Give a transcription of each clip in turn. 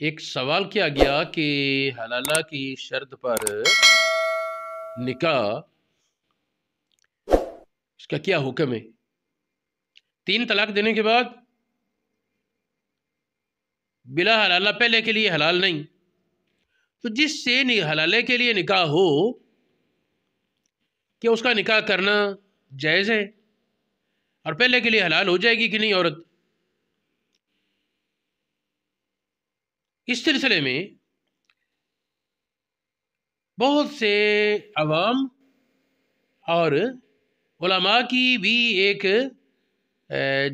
ایک سوال کیا گیا کہ حلالہ کی شرط پر نکاح اس کا کیا حکم ہے؟ 3 طلاق دینے کے بعد بلا حلالہ پہلے کے لیے حلال نہیں، تو جس سے حلالے کے لیے نکاح ہو کہ اس کا نکاح کرنا جائز ہے اور پہلے کے لیے حلال ہو جائے گی کہ نہیں عورت؟ اس سلسلے میں بہت سے عوام اور علماء کی بھی ایک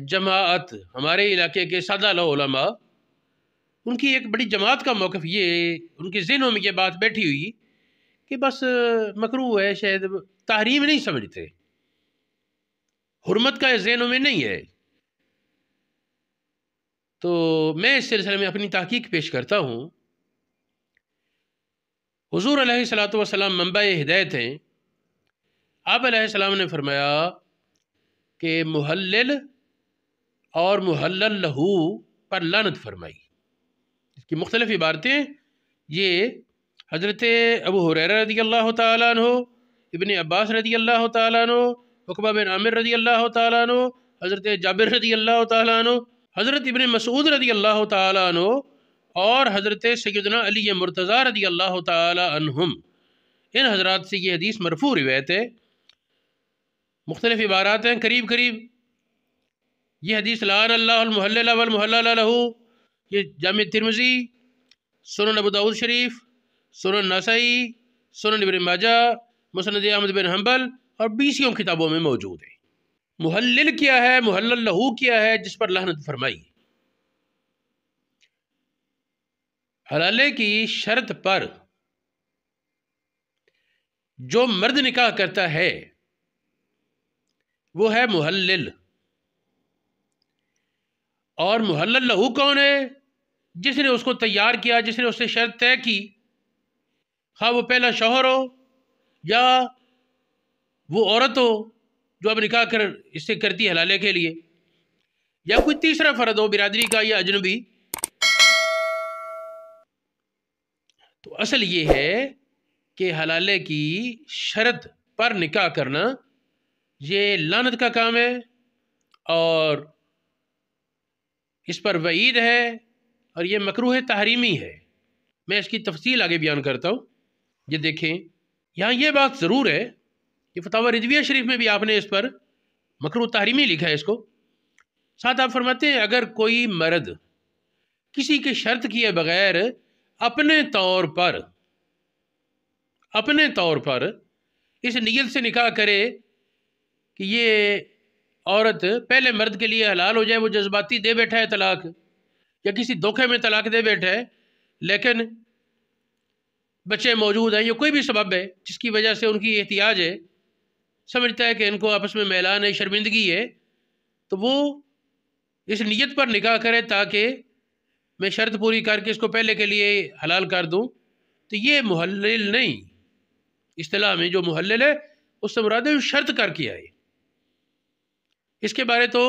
جماعت، ہمارے علاقے کے سادہ لو علماء، ان کی ایک بڑی جماعت کا موقف یہ، ان کے ذہنوں میں یہ بات بیٹھی ہوئی کہ بس مکروہ ہے، شاید تحریم نہیں سمجھتے، حرمت کا ذہنوں میں نہیں ہے۔ تو میں اس سلسلے میں اپنی تحقیق پیش کرتا ہوں۔ حضور علیہ الصلوۃ والسلام منبع ہدایت ہیں۔ آپ علیہ السلام نے فرمایا کہ محلل اور محلل لہو پر لعنت فرمائی۔ اس کی مختلف عبارتیں یہ حضرت ابو ہریرہ رضی اللہ تعالیٰ عنہ، ابن عباس رضی اللہ تعالیٰ عنہ، عقبہ بن عامر رضی اللہ تعالیٰ عنہ، حضرت جابر رضی اللہ تعالیٰ عنہ، حضرت ابن مسعود رضی اللہ تعالیٰ عنہ اور حضرت سیدنا علی مرتضیٰ رضی اللہ تعالیٰ عنہم، ان حضرات سے یہ حدیث مرفوع روایت ہے۔ مختلف عبارات ہیں، قریب قریب یہ حدیث لعن اللہ المحلل والمحلل لہ، یہ جامع ترمذی، سنن ابو داؤد شریف، سنن نسائی، سنن ابن ماجہ، مسند احمد بن حنبل اور 20 کتابوں میں موجود ہے۔ محلل کیا ہے، محلل لہو کیا ہے جس پر لعنت فرمائی؟ حلالے کی شرط پر جو مرد نکاح کرتا ہے وہ ہے محلل، اور محلل لہو کون ہے؟ جس نے اس کو تیار کیا، جس نے اس سے شرط طے کی، خواہ وہ پہلا شوہر ہو یا وہ عورت ہو جو اب نکاح کر اس سے کرتی حلالے کے لیے، یا کوئی تیسرا فرد ہو برادری کا یا اجنبی۔ تو اصل یہ ہے کہ حلالے کی شرط پر نکاح کرنا یہ لعنت کا کام ہے، اور اس پر وعید ہے، اور یہ مکروہ تحریمی ہے۔ میں اس کی تفصیل آگے بیان کرتا ہوں۔ یہ دیکھیں، یہاں یہ بات ضرور ہے کہ فتاوی رضویہ شریف میں بھی آپ نے اس پر مکروہ تحریمی لکھا ہے اس کو۔ ساتھ آپ فرماتے ہیں اگر کوئی مرد کسی کے شرط کیے بغیر اپنے طور پر اس نیت سے نکاح کرے کہ یہ عورت پہلے مرد کے لیے حلال ہو جائے، وہ جذباتی دے بیٹھا ہے طلاق، یا کسی دھوکے میں طلاق دے بیٹھا ہے، لیکن بچے موجود ہیں، یہ کوئی بھی سبب ہے جس کی وجہ سے ان کی احتیاج ہے، سمجھتا ہے کہ ان کو آپس میں میلان ہے، شرمندگی ہے، تو وہ اس نیت پر نکاح کرے تاکہ میں شرط پوری کر کے اس کو پہلے کے لیے حلال کر دوں، تو یہ محلل نہیں۔ اصطلاح میں جو محلل ہے اس سے مراد ہے شرط کر کے آئے۔ اس کے بارے تو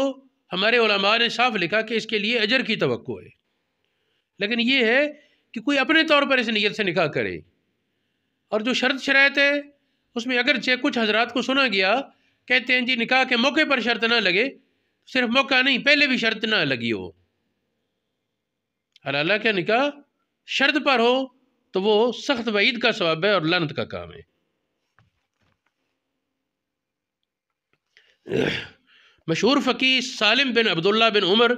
ہمارے علماء نے صاف لکھا کہ اس کے لیے اجر کی توقع ہے، لیکن یہ ہے کہ کوئی اپنے طور پر اس نیت سے نکاح کرے، اور جو شرط شرائط ہے اس میں اگرچہ کچھ حضرات کو سنا گیا کہتے ہیں جی نکاح کے موقع پر شرط نہ لگے، صرف موقع نہیں پہلے بھی شرط نہ لگی ہو۔ حلالہ کا نکاح شرط پر ہو تو وہ سخت وعید کا ثواب ہے اور لعنت کا کام ہے۔ مشہور فقی سالم بن عبداللہ بن عمر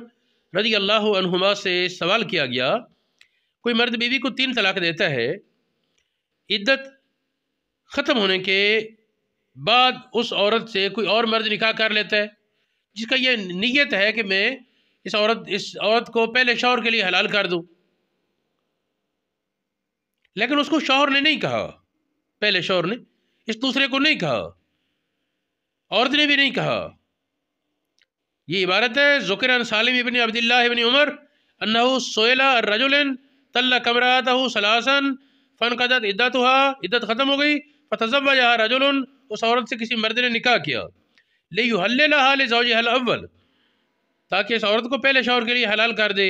رضی اللہ عنہما سے سوال کیا گیا، کوئی مرد بیوی کو 3 طلاق دیتا ہے، عدت ختم ہونے کے بعد اس عورت سے کوئی اور مرد نکاح کر لیتا ہے جس کا یہ نیت ہے کہ میں اس عورت کو پہلے شوہر کے لیے حلال کر دوں، لیکن اس کو شوہر نے نہیں کہا، پہلے شوہر نے اس دوسرے کو نہیں کہا، عورت نے بھی نہیں کہا۔ یہ عبارت ہے ذکر عن سالم ابن عبداللہ ابن عمر انہو سئل الرجل طلق امرأتہ ثلاثا فانقضت عدتها، عدت ختم ہو گئی، فتزوجها رجل، اس عورت سے کسی مرد نے نکاح کیا، لیحللها لزوجها الاول، تاکہ اس عورت کو پہلے شوہر کے لیے حلال کر دے،